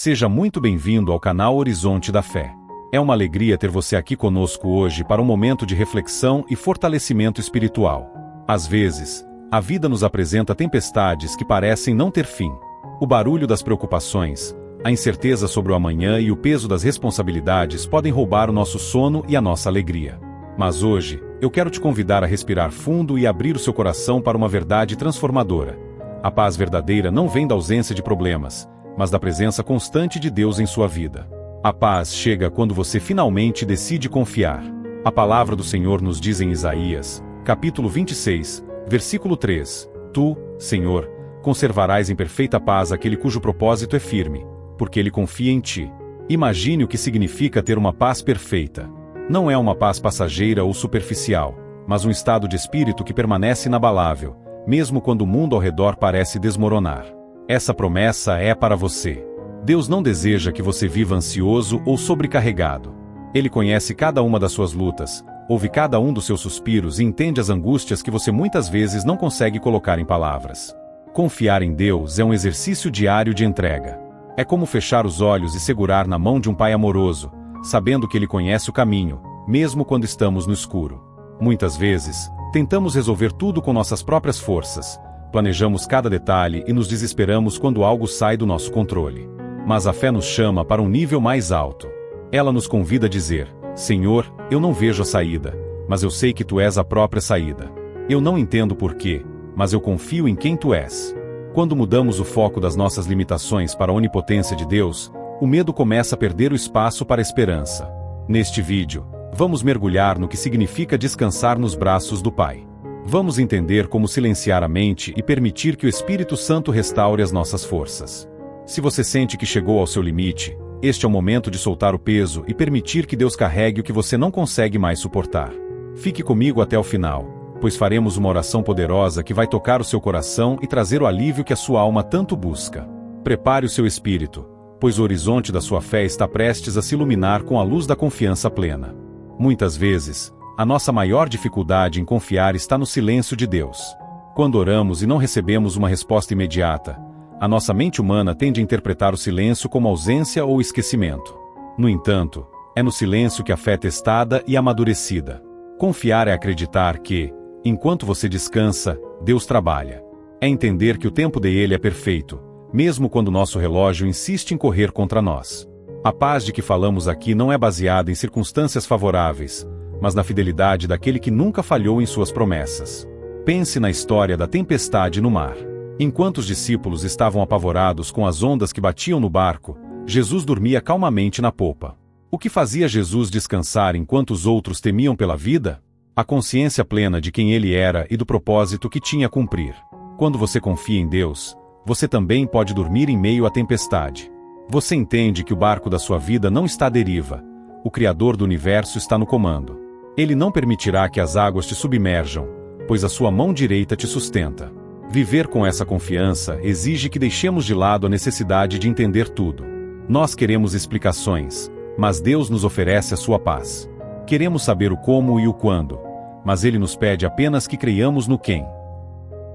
Seja muito bem-vindo ao canal Horizonte da Fé. É uma alegria ter você aqui conosco hoje para um momento de reflexão e fortalecimento espiritual. Às vezes, a vida nos apresenta tempestades que parecem não ter fim. O barulho das preocupações, a incerteza sobre o amanhã e o peso das responsabilidades podem roubar o nosso sono e a nossa alegria. Mas hoje, eu quero te convidar a respirar fundo e abrir o seu coração para uma verdade transformadora. A paz verdadeira não vem da ausência de problemas, mas da presença constante de Deus em sua vida. A paz chega quando você finalmente decide confiar. A palavra do Senhor nos diz em Isaías, capítulo 26, versículo 3, Tu, Senhor, conservarás em perfeita paz aquele cujo propósito é firme, porque ele confia em ti. Imagine o que significa ter uma paz perfeita. Não é uma paz passageira ou superficial, mas um estado de espírito que permanece inabalável, mesmo quando o mundo ao redor parece desmoronar. Essa promessa é para você. Deus não deseja que você viva ansioso ou sobrecarregado. Ele conhece cada uma das suas lutas, ouve cada um dos seus suspiros e entende as angústias que você muitas vezes não consegue colocar em palavras. Confiar em Deus é um exercício diário de entrega. É como fechar os olhos e segurar na mão de um pai amoroso, sabendo que ele conhece o caminho, mesmo quando estamos no escuro. Muitas vezes, tentamos resolver tudo com nossas próprias forças, planejamos cada detalhe e nos desesperamos quando algo sai do nosso controle. Mas a fé nos chama para um nível mais alto. Ela nos convida a dizer: Senhor, eu não vejo a saída, mas eu sei que Tu és a própria saída. Eu não entendo porquê, mas eu confio em quem Tu és. Quando mudamos o foco das nossas limitações para a onipotência de Deus, o medo começa a perder o espaço para a esperança. Neste vídeo, vamos mergulhar no que significa descansar nos braços do Pai. Vamos entender como silenciar a mente e permitir que o Espírito Santo restaure as nossas forças. Se você sente que chegou ao seu limite, este é o momento de soltar o peso e permitir que Deus carregue o que você não consegue mais suportar. Fique comigo até o final, pois faremos uma oração poderosa que vai tocar o seu coração e trazer o alívio que a sua alma tanto busca. Prepare o seu espírito, pois o horizonte da sua fé está prestes a se iluminar com a luz da confiança plena. Muitas vezes, a nossa maior dificuldade em confiar está no silêncio de Deus. Quando oramos e não recebemos uma resposta imediata, a nossa mente humana tende a interpretar o silêncio como ausência ou esquecimento. No entanto, é no silêncio que a fé é testada e amadurecida. Confiar é acreditar que, enquanto você descansa, Deus trabalha. É entender que o tempo dele é perfeito, mesmo quando nosso relógio insiste em correr contra nós. A paz de que falamos aqui não é baseada em circunstâncias favoráveis, mas na fidelidade daquele que nunca falhou em suas promessas. Pense na história da tempestade no mar. Enquanto os discípulos estavam apavorados com as ondas que batiam no barco, Jesus dormia calmamente na popa. O que fazia Jesus descansar enquanto os outros temiam pela vida? A consciência plena de quem ele era e do propósito que tinha a cumprir. Quando você confia em Deus, você também pode dormir em meio à tempestade. Você entende que o barco da sua vida não está à deriva. O Criador do universo está no comando. Ele não permitirá que as águas te submerjam, pois a sua mão direita te sustenta. Viver com essa confiança exige que deixemos de lado a necessidade de entender tudo. Nós queremos explicações, mas Deus nos oferece a sua paz. Queremos saber o como e o quando, mas Ele nos pede apenas que creiamos no quem.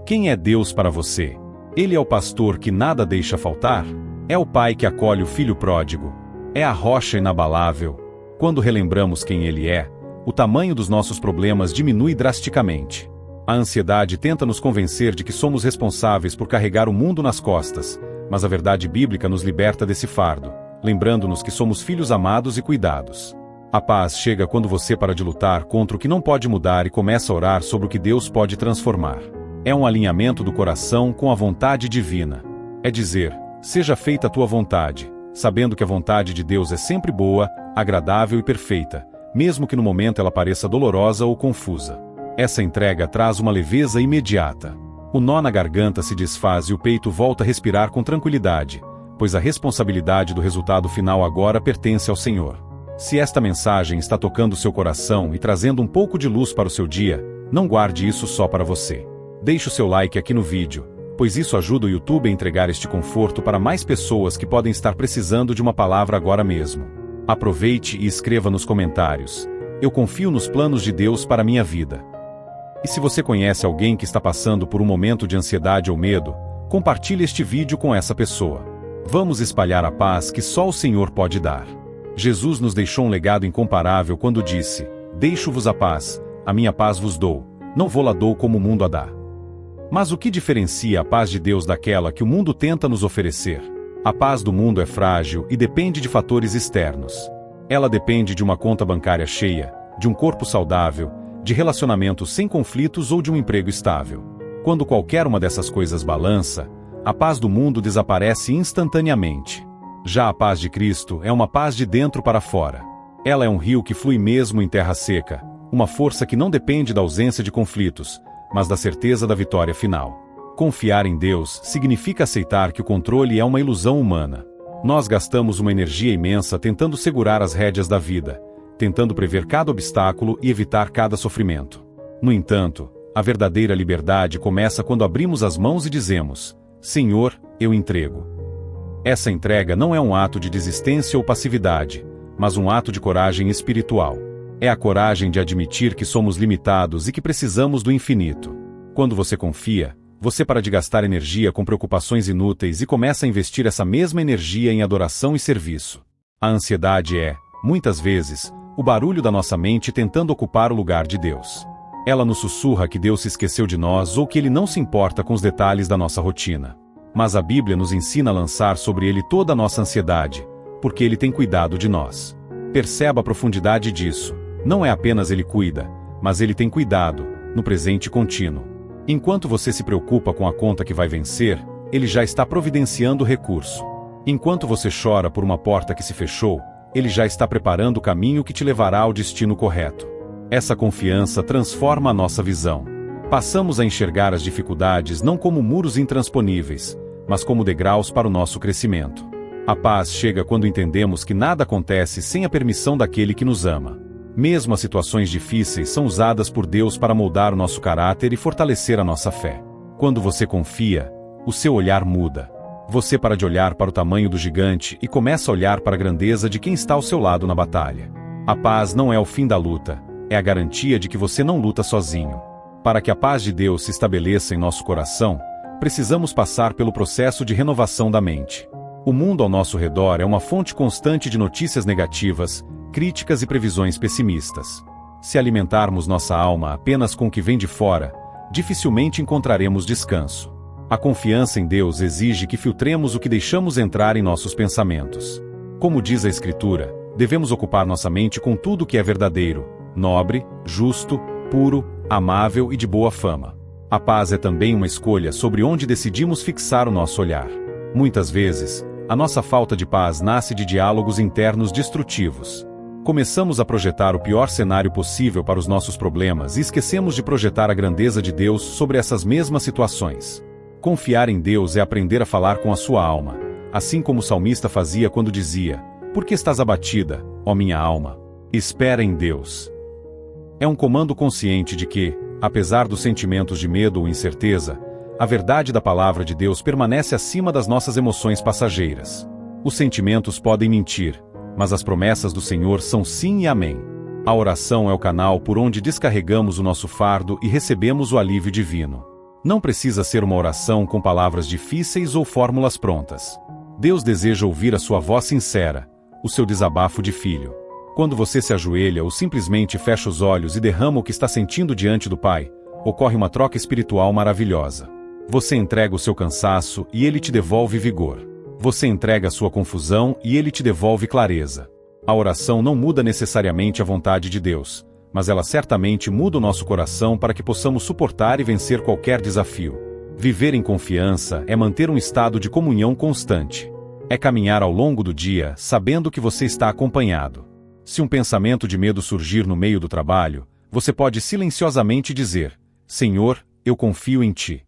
Quem é Deus para você? Ele é o pastor que nada deixa faltar? É o pai que acolhe o filho pródigo? É a rocha inabalável? Quando relembramos quem Ele é, o tamanho dos nossos problemas diminui drasticamente. A ansiedade tenta nos convencer de que somos responsáveis por carregar o mundo nas costas, mas a verdade bíblica nos liberta desse fardo, lembrando-nos que somos filhos amados e cuidados. A paz chega quando você para de lutar contra o que não pode mudar e começa a orar sobre o que Deus pode transformar. É um alinhamento do coração com a vontade divina. É dizer: seja feita a tua vontade, sabendo que a vontade de Deus é sempre boa, agradável e perfeita, mesmo que no momento ela pareça dolorosa ou confusa. Essa entrega traz uma leveza imediata. O nó na garganta se desfaz e o peito volta a respirar com tranquilidade, pois a responsabilidade do resultado final agora pertence ao Senhor. Se esta mensagem está tocando seu coração e trazendo um pouco de luz para o seu dia, não guarde isso só para você. Deixe o seu like aqui no vídeo, pois isso ajuda o YouTube a entregar este conforto para mais pessoas que podem estar precisando de uma palavra agora mesmo. Aproveite e escreva nos comentários: eu confio nos planos de Deus para minha vida. E se você conhece alguém que está passando por um momento de ansiedade ou medo, compartilhe este vídeo com essa pessoa. Vamos espalhar a paz que só o Senhor pode dar. Jesus nos deixou um legado incomparável quando disse: Deixo-vos a paz, a minha paz vos dou, não vou-la dou como o mundo a dá. Mas o que diferencia a paz de Deus daquela que o mundo tenta nos oferecer? A paz do mundo é frágil e depende de fatores externos. Ela depende de uma conta bancária cheia, de um corpo saudável, de relacionamentos sem conflitos ou de um emprego estável. Quando qualquer uma dessas coisas balança, a paz do mundo desaparece instantaneamente. Já a paz de Cristo é uma paz de dentro para fora. Ela é um rio que flui mesmo em terra seca, uma força que não depende da ausência de conflitos, mas da certeza da vitória final. Confiar em Deus significa aceitar que o controle é uma ilusão humana. Nós gastamos uma energia imensa tentando segurar as rédeas da vida, tentando prever cada obstáculo e evitar cada sofrimento. No entanto, a verdadeira liberdade começa quando abrimos as mãos e dizemos: Senhor, eu entrego. Essa entrega não é um ato de desistência ou passividade, mas um ato de coragem espiritual. É a coragem de admitir que somos limitados e que precisamos do infinito. Quando você confia, você para de gastar energia com preocupações inúteis e começa a investir essa mesma energia em adoração e serviço. A ansiedade é, muitas vezes, o barulho da nossa mente tentando ocupar o lugar de Deus. Ela nos sussurra que Deus se esqueceu de nós ou que Ele não se importa com os detalhes da nossa rotina. Mas a Bíblia nos ensina a lançar sobre Ele toda a nossa ansiedade, porque Ele tem cuidado de nós. Perceba a profundidade disso. Não é apenas Ele cuida, mas Ele tem cuidado, no presente contínuo. Enquanto você se preocupa com a conta que vai vencer, Ele já está providenciando o recurso. Enquanto você chora por uma porta que se fechou, Ele já está preparando o caminho que te levará ao destino correto. Essa confiança transforma a nossa visão. Passamos a enxergar as dificuldades não como muros intransponíveis, mas como degraus para o nosso crescimento. A paz chega quando entendemos que nada acontece sem a permissão daquele que nos ama. Mesmo as situações difíceis são usadas por Deus para moldar o nosso caráter e fortalecer a nossa fé. Quando você confia, o seu olhar muda. Você para de olhar para o tamanho do gigante e começa a olhar para a grandeza de quem está ao seu lado na batalha. A paz não é o fim da luta, é a garantia de que você não luta sozinho. Para que a paz de Deus se estabeleça em nosso coração, precisamos passar pelo processo de renovação da mente. O mundo ao nosso redor é uma fonte constante de notícias negativas, críticas e previsões pessimistas. Se alimentarmos nossa alma apenas com o que vem de fora, dificilmente encontraremos descanso. A confiança em Deus exige que filtremos o que deixamos entrar em nossos pensamentos. Como diz a Escritura, devemos ocupar nossa mente com tudo o que é verdadeiro, nobre, justo, puro, amável e de boa fama. A paz é também uma escolha sobre onde decidimos fixar o nosso olhar. Muitas vezes, a nossa falta de paz nasce de diálogos internos destrutivos. Começamos a projetar o pior cenário possível para os nossos problemas e esquecemos de projetar a grandeza de Deus sobre essas mesmas situações. Confiar em Deus é aprender a falar com a sua alma, assim como o salmista fazia quando dizia: Por que estás abatida, ó minha alma? Espera em Deus. É um comando consciente de que, apesar dos sentimentos de medo ou incerteza, a verdade da palavra de Deus permanece acima das nossas emoções passageiras. Os sentimentos podem mentir, mas as promessas do Senhor são sim e amém. A oração é o canal por onde descarregamos o nosso fardo e recebemos o alívio divino. Não precisa ser uma oração com palavras difíceis ou fórmulas prontas. Deus deseja ouvir a sua voz sincera, o seu desabafo de filho. Quando você se ajoelha ou simplesmente fecha os olhos e derrama o que está sentindo diante do Pai, ocorre uma troca espiritual maravilhosa. Você entrega o seu cansaço e Ele te devolve vigor. Você entrega a sua confusão e Ele te devolve clareza. A oração não muda necessariamente a vontade de Deus, mas ela certamente muda o nosso coração para que possamos suportar e vencer qualquer desafio. Viver em confiança é manter um estado de comunhão constante. É caminhar ao longo do dia sabendo que você está acompanhado. Se um pensamento de medo surgir no meio do trabalho, você pode silenciosamente dizer: Senhor, eu confio em Ti.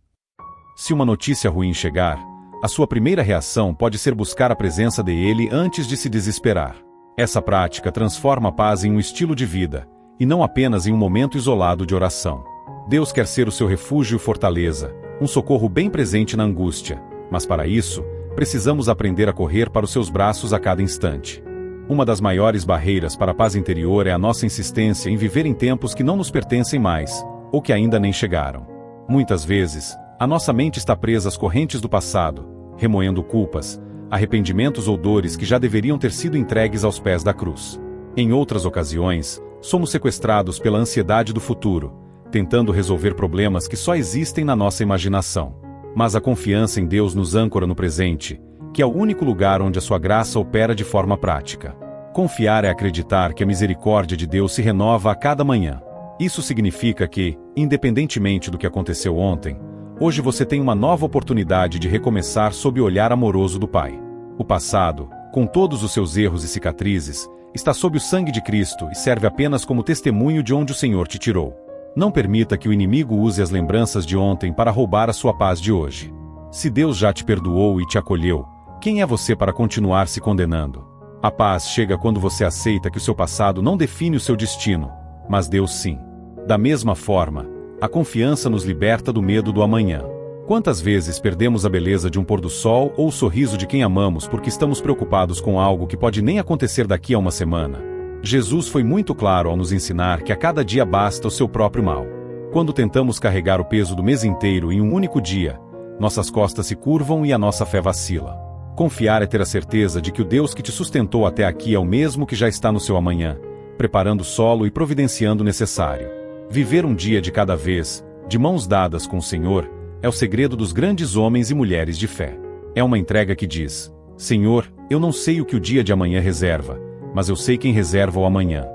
Se uma notícia ruim chegar, a sua primeira reação pode ser buscar a presença dEle antes de se desesperar. Essa prática transforma a paz em um estilo de vida, e não apenas em um momento isolado de oração. Deus quer ser o seu refúgio e fortaleza, um socorro bem presente na angústia, mas para isso, precisamos aprender a correr para os seus braços a cada instante. Uma das maiores barreiras para a paz interior é a nossa insistência em viver em tempos que não nos pertencem mais, ou que ainda nem chegaram. Muitas vezes, a nossa mente está presa às correntes do passado, remoendo culpas, arrependimentos ou dores que já deveriam ter sido entregues aos pés da cruz. Em outras ocasiões, somos sequestrados pela ansiedade do futuro, tentando resolver problemas que só existem na nossa imaginação. Mas a confiança em Deus nos âncora no presente, que é o único lugar onde a sua graça opera de forma prática. Confiar é acreditar que a misericórdia de Deus se renova a cada manhã. Isso significa que, independentemente do que aconteceu ontem, hoje você tem uma nova oportunidade de recomeçar sob o olhar amoroso do Pai. O passado, com todos os seus erros e cicatrizes, está sob o sangue de Cristo e serve apenas como testemunho de onde o Senhor te tirou. Não permita que o inimigo use as lembranças de ontem para roubar a sua paz de hoje. Se Deus já te perdoou e te acolheu, quem é você para continuar se condenando? A paz chega quando você aceita que o seu passado não define o seu destino, mas Deus sim. Da mesma forma, a confiança nos liberta do medo do amanhã. Quantas vezes perdemos a beleza de um pôr do sol ou o sorriso de quem amamos porque estamos preocupados com algo que pode nem acontecer daqui a uma semana? Jesus foi muito claro ao nos ensinar que a cada dia basta o seu próprio mal. Quando tentamos carregar o peso do mês inteiro em um único dia, nossas costas se curvam e a nossa fé vacila. Confiar é ter a certeza de que o Deus que te sustentou até aqui é o mesmo que já está no seu amanhã, preparando o solo e providenciando o necessário. Viver um dia de cada vez, de mãos dadas com o Senhor, é o segredo dos grandes homens e mulheres de fé. É uma entrega que diz: Senhor, eu não sei o que o dia de amanhã reserva, mas eu sei quem reserva o amanhã.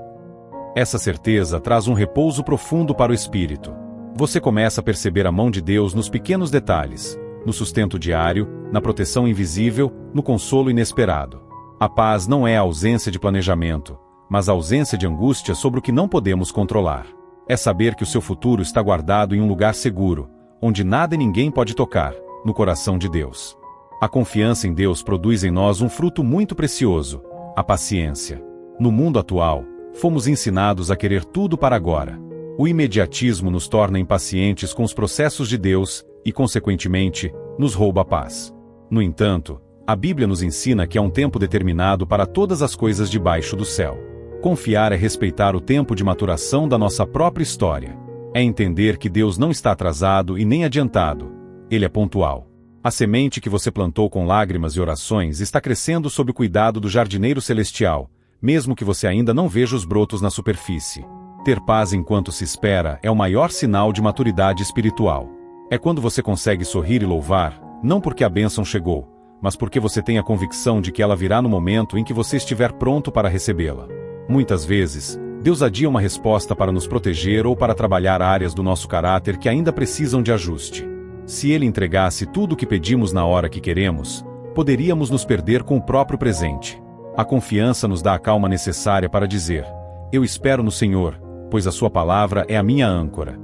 Essa certeza traz um repouso profundo para o espírito. Você começa a perceber a mão de Deus nos pequenos detalhes, no sustento diário, na proteção invisível, no consolo inesperado. A paz não é a ausência de planejamento, mas a ausência de angústia sobre o que não podemos controlar. É saber que o seu futuro está guardado em um lugar seguro, onde nada e ninguém pode tocar, no coração de Deus. A confiança em Deus produz em nós um fruto muito precioso, a paciência. No mundo atual, fomos ensinados a querer tudo para agora. O imediatismo nos torna impacientes com os processos de Deus e, consequentemente, nos rouba a paz. No entanto, a Bíblia nos ensina que há um tempo determinado para todas as coisas debaixo do céu. Confiar é respeitar o tempo de maturação da nossa própria história. É entender que Deus não está atrasado e nem adiantado. Ele é pontual. A semente que você plantou com lágrimas e orações está crescendo sob o cuidado do jardineiro celestial, mesmo que você ainda não veja os brotos na superfície. Ter paz enquanto se espera é o maior sinal de maturidade espiritual. É quando você consegue sorrir e louvar, não porque a bênção chegou, mas porque você tem a convicção de que ela virá no momento em que você estiver pronto para recebê-la. Muitas vezes, Deus adia uma resposta para nos proteger ou para trabalhar áreas do nosso caráter que ainda precisam de ajuste. Se Ele entregasse tudo o que pedimos na hora que queremos, poderíamos nos perder com o próprio presente. A confiança nos dá a calma necessária para dizer: eu espero no Senhor, pois a sua palavra é a minha âncora.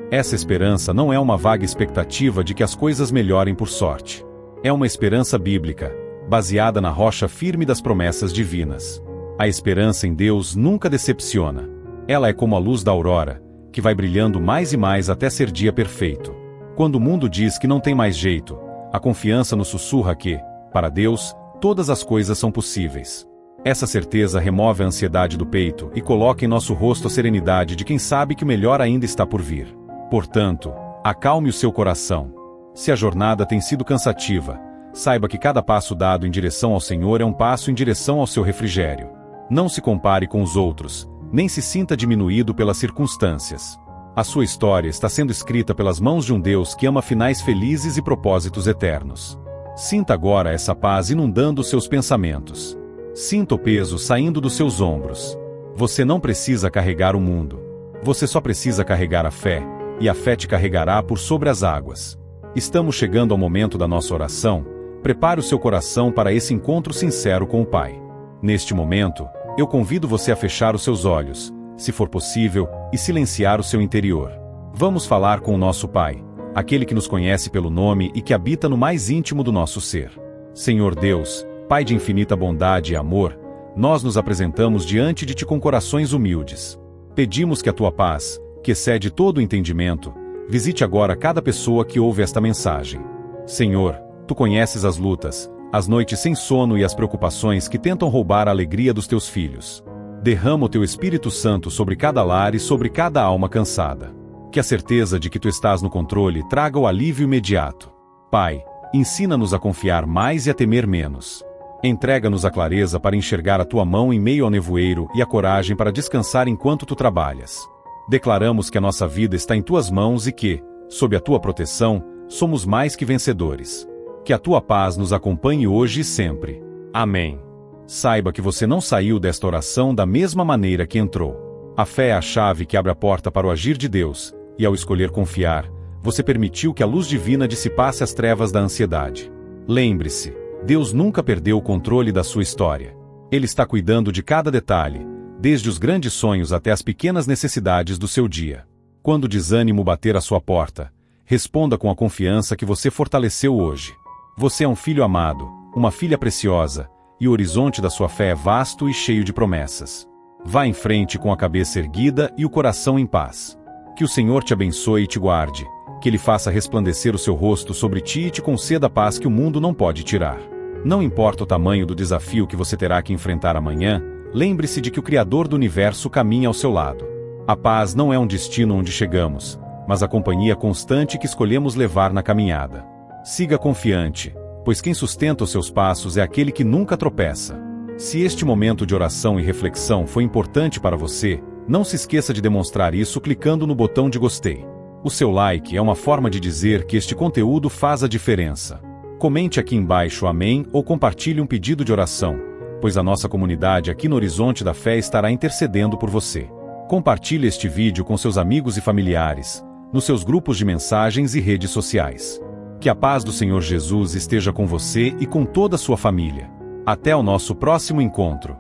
Essa esperança não é uma vaga expectativa de que as coisas melhorem por sorte. É uma esperança bíblica, baseada na rocha firme das promessas divinas. A esperança em Deus nunca decepciona. Ela é como a luz da aurora, que vai brilhando mais e mais até ser dia perfeito. Quando o mundo diz que não tem mais jeito, a confiança nos sussurra que, para Deus, todas as coisas são possíveis. Essa certeza remove a ansiedade do peito e coloca em nosso rosto a serenidade de quem sabe que o melhor ainda está por vir. Portanto, acalme o seu coração. Se a jornada tem sido cansativa, saiba que cada passo dado em direção ao Senhor é um passo em direção ao seu refrigério. Não se compare com os outros, nem se sinta diminuído pelas circunstâncias. A sua história está sendo escrita pelas mãos de um Deus que ama finais felizes e propósitos eternos. Sinta agora essa paz inundando os seus pensamentos. Sinta o peso saindo dos seus ombros. Você não precisa carregar o mundo. Você só precisa carregar a fé, e a fé te carregará por sobre as águas. Estamos chegando ao momento da nossa oração. Prepare o seu coração para esse encontro sincero com o Pai. Neste momento, eu convido você a fechar os seus olhos, se for possível, e silenciar o seu interior. Vamos falar com o nosso Pai, aquele que nos conhece pelo nome e que habita no mais íntimo do nosso ser. Senhor Deus, Pai de infinita bondade e amor, nós nos apresentamos diante de Ti com corações humildes. Pedimos que a Tua paz, que excede todo o entendimento, visite agora cada pessoa que ouve esta mensagem. Senhor, Tu conheces as lutas, as noites sem sono e as preocupações que tentam roubar a alegria dos Teus filhos. Derrama o Teu Espírito Santo sobre cada lar e sobre cada alma cansada. Que a certeza de que Tu estás no controle traga o alívio imediato. Pai, Ensina-nos a confiar mais e a temer menos. Entrega-nos a clareza para enxergar a tua mão em meio ao nevoeiro e a coragem para descansar enquanto tu trabalhas. Declaramos que a nossa vida está em tuas mãos e que, sob a tua proteção, somos mais que vencedores. Que a tua paz nos acompanhe hoje e sempre. Amém. Saiba que você não saiu desta oração da mesma maneira que entrou. A fé é a chave que abre a porta para o agir de Deus, e ao escolher confiar, você permitiu que a luz divina dissipasse as trevas da ansiedade. Lembre-se, Deus nunca perdeu o controle da sua história. Ele está cuidando de cada detalhe, desde os grandes sonhos até as pequenas necessidades do seu dia. Quando o desânimo bater à sua porta, responda com a confiança que você fortaleceu hoje. Você é um filho amado, uma filha preciosa, e o horizonte da sua fé é vasto e cheio de promessas. Vá em frente com a cabeça erguida e o coração em paz. Que o Senhor te abençoe e te guarde, que Ele faça resplandecer o seu rosto sobre ti e te conceda a paz que o mundo não pode tirar. Não importa o tamanho do desafio que você terá que enfrentar amanhã, lembre-se de que o Criador do Universo caminha ao seu lado. A paz não é um destino onde chegamos, mas a companhia constante que escolhemos levar na caminhada. Siga confiante, pois quem sustenta os seus passos é aquele que nunca tropeça. Se este momento de oração e reflexão foi importante para você, não se esqueça de demonstrar isso clicando no botão de gostei. O seu like é uma forma de dizer que este conteúdo faz a diferença. Comente aqui embaixo amém ou compartilhe um pedido de oração, pois a nossa comunidade aqui no Horizonte da Fé estará intercedendo por você. Compartilhe este vídeo com seus amigos e familiares, nos seus grupos de mensagens e redes sociais. Que a paz do Senhor Jesus esteja com você e com toda a sua família. Até o nosso próximo encontro.